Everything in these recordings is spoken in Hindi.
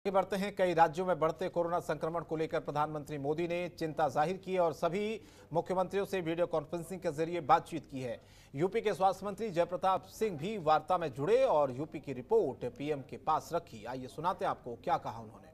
आगे बढ़ते हैं। कई राज्यों में बढ़ते कोरोना संक्रमण को लेकर प्रधानमंत्री मोदी ने चिंता जाहिर की और सभी मुख्यमंत्रियों से वीडियो कॉन्फ्रेंसिंग के जरिए बातचीत की है। यूपी के स्वास्थ्य मंत्री जयप्रताप सिंह भी वार्ता में जुड़े और यूपी की रिपोर्ट पीएम के पास रखी। आइए सुनाते हैं आपको क्या कहा उन्होंने।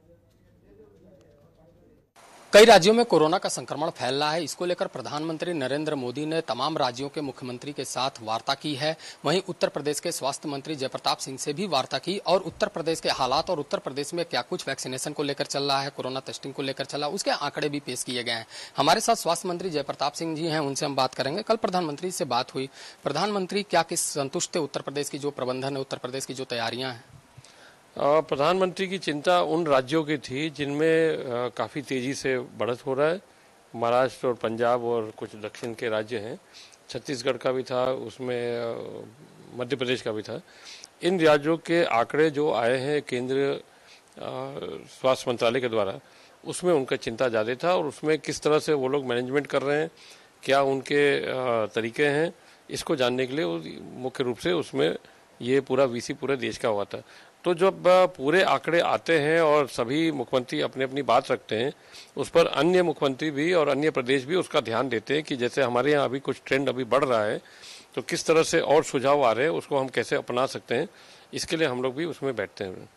कई राज्यों में कोरोना का संक्रमण फैल रहा है। इसको लेकर प्रधानमंत्री नरेंद्र मोदी ने तमाम राज्यों के मुख्यमंत्री के साथ वार्ता की है। वहीं उत्तर प्रदेश के स्वास्थ्य मंत्री जयप्रताप सिंह से भी वार्ता की और उत्तर प्रदेश के हालात और उत्तर प्रदेश में क्या कुछ वैक्सीनेशन को लेकर चल रहा है, कोरोना टेस्टिंग को लेकर चला, उसके आंकड़े भी पेश किए गए हैं। हमारे साथ स्वास्थ्य मंत्री जयप्रताप सिंह जी हैं, उनसे हम बात करेंगे। कल प्रधानमंत्री से बात हुई। प्रधानमंत्री क्या किस संतुष्ट थे उत्तर प्रदेश की जो प्रबंधन है, उत्तर प्रदेश की जो तैयारियां हैं? प्रधानमंत्री की चिंता उन राज्यों की थी जिनमें काफ़ी तेज़ी से बढ़त हो रहा है। महाराष्ट्र और पंजाब और कुछ दक्षिण के राज्य हैं, छत्तीसगढ़ का भी था, उसमें मध्य प्रदेश का भी था। इन राज्यों के आंकड़े जो आए हैं केंद्रीय स्वास्थ्य मंत्रालय के द्वारा, उसमें उनका चिंता ज़्यादा था और उसमें किस तरह से वो लोग मैनेजमेंट कर रहे हैं, क्या उनके तरीके हैं, इसको जानने के लिए मुख्य रूप से उसमें ये पूरा वीसी पूरे देश का हुआ था। तो जब पूरे आंकड़े आते हैं और सभी मुख्यमंत्री अपनी अपनी बात रखते हैं, उस पर अन्य मुख्यमंत्री भी और अन्य प्रदेश भी उसका ध्यान देते हैं कि जैसे हमारे यहाँ अभी कुछ ट्रेंड अभी बढ़ रहा है तो किस तरह से और सुझाव आ रहे हैं, उसको हम कैसे अपना सकते हैं, इसके लिए हम लोग भी उसमें बैठते हैं।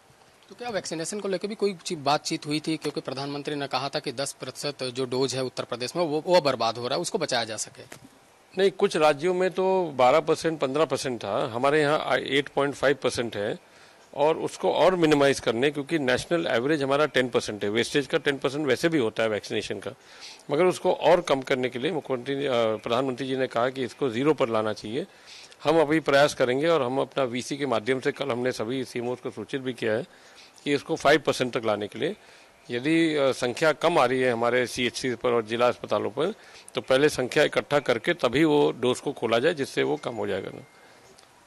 तो क्या वैक्सीनेशन को लेकर भी कोई बातचीत हुई थी? क्योंकि प्रधानमंत्री ने कहा था कि 10% जो डोज है उत्तर प्रदेश में वो बर्बाद हो रहा है, उसको बचाया जा सके। नहीं, कुछ राज्यों में तो 12% 15% था, हमारे यहाँ 8.5% है और उसको और मिनिमाइज करने, क्योंकि नेशनल एवरेज हमारा 10% है, वेस्टेज का 10% वैसे भी होता है वैक्सीनेशन का, मगर उसको और कम करने के लिए प्रधानमंत्री जी ने कहा कि इसको 0 पर लाना चाहिए। हम अभी प्रयास करेंगे और हम अपना वीसी के माध्यम से कल हमने सभी सीएमओ को सूचित भी किया है कि इसको 5% तक लाने के लिए, यदि संख्या कम आ रही है हमारे सीएचसी पर और जिला अस्पतालों पर, तो पहले संख्या इकट्ठा करके तभी वो डोज को खोला जाए, जिससे वो कम हो जाएगा।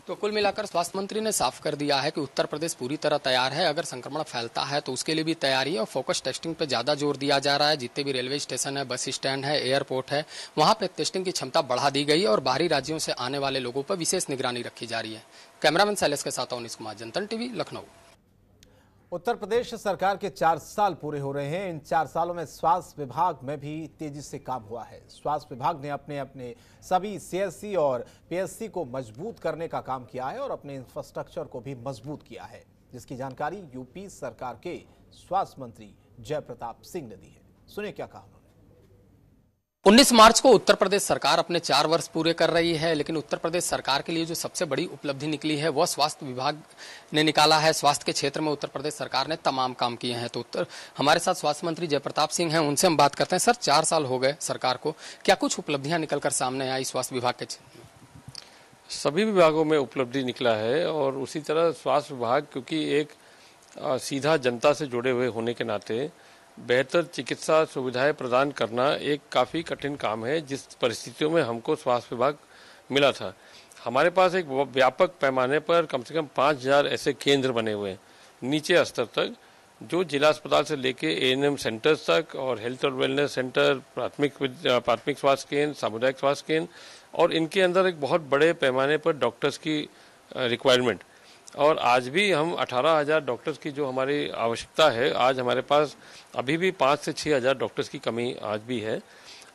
तो कुल मिलाकर स्वास्थ्य मंत्री ने साफ कर दिया है कि उत्तर प्रदेश पूरी तरह तैयार है। अगर संक्रमण फैलता है तो उसके लिए भी तैयारी है और फोकस टेस्टिंग पे ज्यादा जोर दिया जा रहा है। जितने भी रेलवे स्टेशन है, बस स्टैंड है, एयरपोर्ट है, वहां पे टेस्टिंग की क्षमता बढ़ा दी गई है और बाहरी राज्यों से आने वाले लोगों पर विशेष निगरानी रखी जा रही है। कैमरामैन शैलेश के साथ अवनीश कुमार, जनतन टीवी, लखनऊ। उत्तर प्रदेश सरकार के 4 साल पूरे हो रहे हैं। इन 4 सालों में स्वास्थ्य विभाग में भी तेजी से काम हुआ है। स्वास्थ्य विभाग ने अपने सभी सीएससी और पीएससी को मजबूत करने का काम किया है और अपने इंफ्रास्ट्रक्चर को भी मजबूत किया है, जिसकी जानकारी यूपी सरकार के स्वास्थ्य मंत्री जयप्रताप सिंह ने दी है। सुनिए क्या कहा उन्होंने। 19 मार्च को उत्तर प्रदेश सरकार अपने 4 वर्ष पूरे कर रही है, लेकिन उत्तर प्रदेश सरकार के लिए जो सबसे बड़ी उपलब्धि निकली है वह स्वास्थ्य विभाग ने निकाला है। स्वास्थ्य के क्षेत्र में उत्तर प्रदेश सरकार ने तमाम काम किए हैं। तो हमारे साथ स्वास्थ्य मंत्री जयप्रताप सिंह हैं, उनसे हम बात करते हैं। सर, 4 साल हो गए सरकार को, क्या कुछ उपलब्धियां निकलकर सामने आई स्वास्थ्य विभाग के क्षेत्र में? सभी विभागों में उपलब्धि निकला है और उसी तरह स्वास्थ्य विभाग, क्योंकि एक सीधा जनता से जुड़े हुए होने के नाते बेहतर चिकित्सा सुविधाएं प्रदान करना एक काफ़ी कठिन काम है। जिस परिस्थितियों में हमको स्वास्थ्य विभाग मिला था, हमारे पास एक व्यापक पैमाने पर कम से कम 5000 ऐसे केंद्र बने हुए हैं नीचे स्तर तक, जो जिला अस्पताल से लेके एएनएम सेंटर्स तक और हेल्थ और वेलनेस सेंटर, प्राथमिक स्वास्थ्य केंद्र, सामुदायिक स्वास्थ्य केंद्र, और इनके अंदर एक बहुत बड़े पैमाने पर डॉक्टर्स की रिक्वायरमेंट। और आज भी हम 18,000 डॉक्टर्स की जो हमारी आवश्यकता है, आज हमारे पास अभी भी 5 से 6,000 डॉक्टर्स की कमी आज भी है।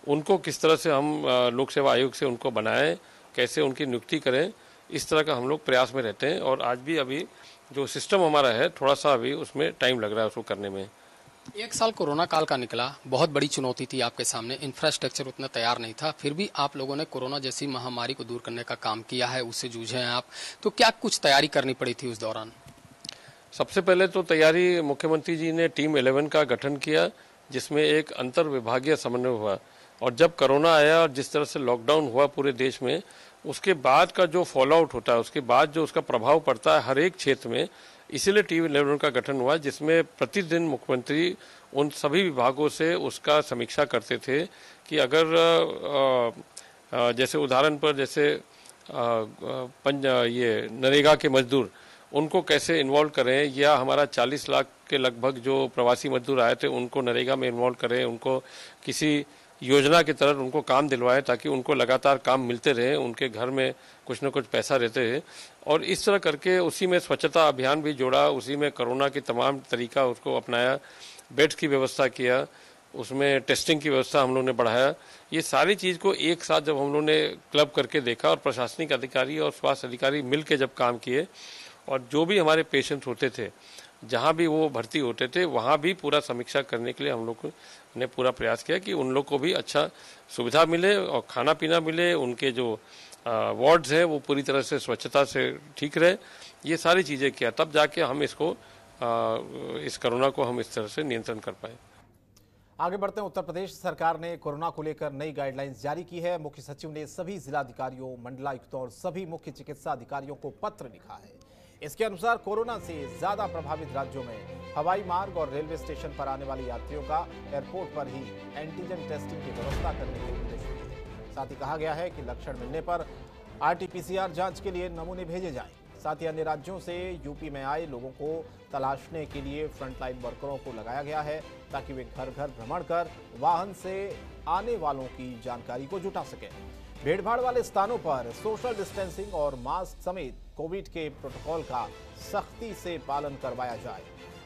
उनको किस तरह से हम लोक सेवा आयोग से उनको बनाएं, कैसे उनकी नियुक्ति करें, इस तरह का हम लोग प्रयास में रहते हैं। और आज भी अभी जो सिस्टम हमारा है, थोड़ा सा अभी उसमें टाइम लग रहा है उसको करने में। 1 साल कोरोना काल का निकला, बहुत बड़ी चुनौती थी आपके सामने, इंफ्रास्ट्रक्चर उतना तैयार नहीं था, फिर भी आप लोगों ने कोरोना जैसी महामारी को दूर करने का काम किया है, उससे जूझे हैं आप। तो क्या कुछ तैयारी करनी पड़ी थी उस दौरान? सबसे पहले तो तैयारी, मुख्यमंत्री जी ने टीम 11 का गठन किया, जिसमें एक अंतर विभागीय समन्वय हुआ। और जब कोरोना आया और जिस तरह से लॉकडाउन हुआ पूरे देश में, उसके बाद का जो फॉलो आउट होता है, उसके बाद जो उसका प्रभाव पड़ता है हर एक क्षेत्र में, इसीलिए टीम 11 का गठन हुआ, जिसमें प्रतिदिन मुख्यमंत्री उन सभी विभागों से उसका समीक्षा करते थे कि अगर जैसे उदाहरण पर जैसे ये नरेगा के मजदूर, उनको कैसे इन्वॉल्व करें, या हमारा 40 लाख के लगभग जो प्रवासी मजदूर आए थे उनको नरेगा में इन्वॉल्व करें, उनको किसी योजना के तहत उनको काम दिलवाएं ताकि उनको लगातार काम मिलते रहे, उनके घर में कुछ न कुछ पैसा रहते रहे। और इस तरह करके उसी में स्वच्छता अभियान भी जोड़ा, उसी में कोरोना की तमाम तरीका उसको अपनाया, बेड्स की व्यवस्था किया, उसमें टेस्टिंग की व्यवस्था हम लोग ने बढ़ाया। ये सारी चीज़ को एक साथ जब हम लोग ने क्लब करके देखा और प्रशासनिक अधिकारी और स्वास्थ्य अधिकारी मिल के जब काम किए और जो भी हमारे पेशेंट्स होते थे, जहाँ भी वो भर्ती होते थे, वहाँ भी पूरा समीक्षा करने के लिए हम लोग ने पूरा प्रयास किया कि उन लोग को भी अच्छा सुविधा मिले और खाना पीना मिले, उनके जो वार्ड्स हैं वो पूरी तरह से स्वच्छता से ठीक रहे। ये सारी चीज़ें किया, तब जाके हम इसको इस कोरोना को हम इस तरह से नियंत्रण कर पाए। आगे बढ़ते हैं। उत्तर प्रदेश सरकार ने कोरोना को लेकर नई गाइडलाइंस जारी की है। मुख्य सचिव ने सभी जिलाधिकारियों, मंडलायुक्तों और सभी मुख्य चिकित्सा अधिकारियों को पत्र लिखा है। इसके अनुसार कोरोना से ज्यादा प्रभावित राज्यों में हवाई मार्ग और रेलवे स्टेशन पर आने वाले यात्रियों का एयरपोर्ट पर ही एंटीजन टेस्टिंग की व्यवस्था करने के निर्देश दिए हैं। साथ ही कहा गया है कि लक्षण मिलने पर RT-PCR जांच के लिए नमूने भेजे जाएं। साथ ही अन्य राज्यों से यूपी में आए लोगों को तलाशने के लिए फ्रंटलाइन वर्करों को लगाया गया है ताकि वे घर घर भ्रमण कर वाहन से आने वालों की जानकारी को जुटा सकें। भीड़भाड़ वाले स्थानों पर सोशल डिस्टेंसिंग और मास्क समेत कोविड के प्रोटोकॉल का सख्ती से पालन करवाया जाए।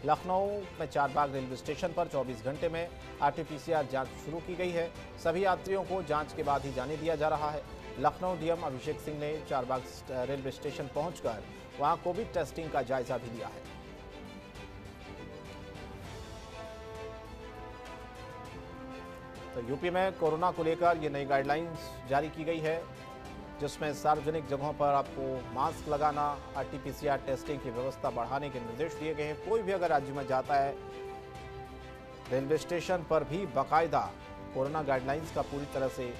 लखनऊ में चारबाग रेलवे स्टेशन पर 24 घंटे में RT-PCR जांच शुरू की गई है। सभी यात्रियों को जांच के बाद ही जाने दिया जा रहा है। लखनऊ डीएम अभिषेक सिंह ने चारबाग रेलवे स्टेशन पहुंचकर वहां कोविड टेस्टिंग का जायजा भी लिया है। तो यूपी में कोरोना को लेकर ये नई गाइडलाइंस जारी की गई है, जिसमें सार्वजनिक जगहों पर आपको मास्क लगाना, RT-PCR टेस्टिंग की व्यवस्था बढ़ाने के निर्देश दिए गए हैं। कोई भी अगर राज्य में जाता है, रेलवे स्टेशन पर भी बाकायदा कोरोना गाइडलाइंस का पूरी तरह से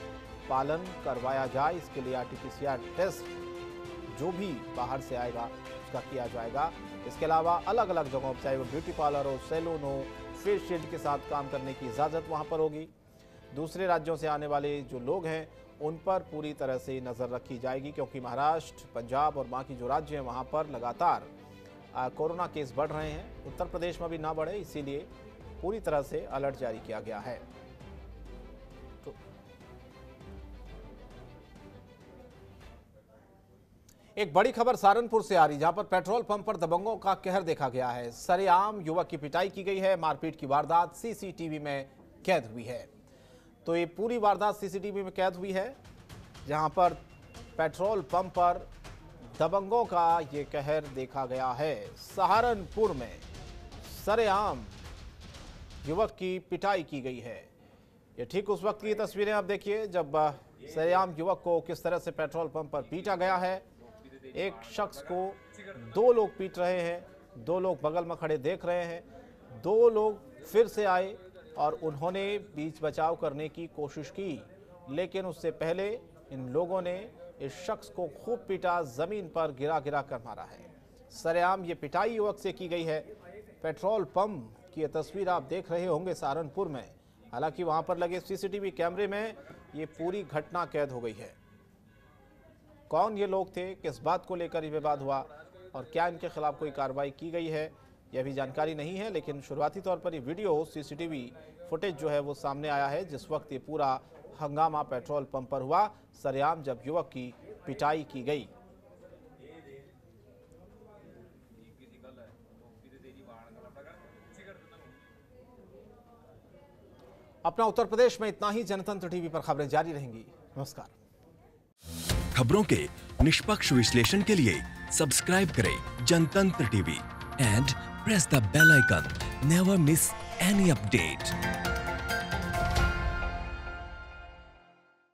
पालन करवाया जाए। इसके लिए RT-PCR टेस्ट जो भी बाहर से आएगा उसका किया जाएगा। इसके अलावा अलग अलग जगहों पर, चाहे वो ब्यूटी पार्लर हो, सैलून हो, फेस शील्ड के साथ काम करने की इजाज़त वहाँ पर होगी। दूसरे राज्यों से आने वाले जो लोग हैं उन पर पूरी तरह से नज़र रखी जाएगी, क्योंकि महाराष्ट्र, पंजाब और बाकी जो राज्य हैं वहाँ पर लगातार कोरोना केस बढ़ रहे हैं। उत्तर प्रदेश में भी ना बढ़े, इसीलिए पूरी तरह से अलर्ट जारी किया गया है। एक बड़ी खबर सहारनपुर से आ रही, जहां पर पेट्रोल पंप पर दबंगों का कहर देखा गया है। सरेआम युवक की पिटाई की गई है। मारपीट की वारदात CCTV में कैद हुई है। तो ये पूरी वारदात CCTV में कैद हुई है, जहां पर पेट्रोल पंप पर दबंगों का ये कहर देखा गया है। सहारनपुर में सरेआम युवक की पिटाई की गई है। ये ठीक उस वक्त की तस्वीरें आप देखिए जब सरेआम युवक को किस तरह से पेट्रोल पंप पर पीटा गया है। एक शख्स को दो लोग पीट रहे हैं, दो लोग बगल में खड़े देख रहे हैं, दो लोग फिर से आए और उन्होंने बीच बचाव करने की कोशिश की, लेकिन उससे पहले इन लोगों ने इस शख्स को खूब पीटा, जमीन पर गिरा गिरा कर मारा है। सरेआम ये पिटाई युवक से की गई है। पेट्रोल पंप की ये तस्वीर आप देख रहे होंगे सहारनपुर में। हालांकि वहां पर लगे CCTV कैमरे में ये पूरी घटना कैद हो गई है। कौन ये लोग थे, किस बात को लेकर ये विवाद हुआ और क्या इनके खिलाफ कोई कार्रवाई की गई है, यह भी जानकारी नहीं है। लेकिन शुरुआती तौर पर ये वीडियो CCTV फुटेज जो है वो सामने आया है, जिस वक्त ये पूरा हंगामा पेट्रोल पंप पर हुआ, सरेआम जब युवक की पिटाई की गई। अपना उत्तर प्रदेश में इतना ही। जनतंत्र टीवी पर खबरें जारी रहेंगी। नमस्कार। खबरों के निष्पक्ष विश्लेषण के लिए सब्सक्राइब करें Jantantra TV and press the bell icon. Never miss any update.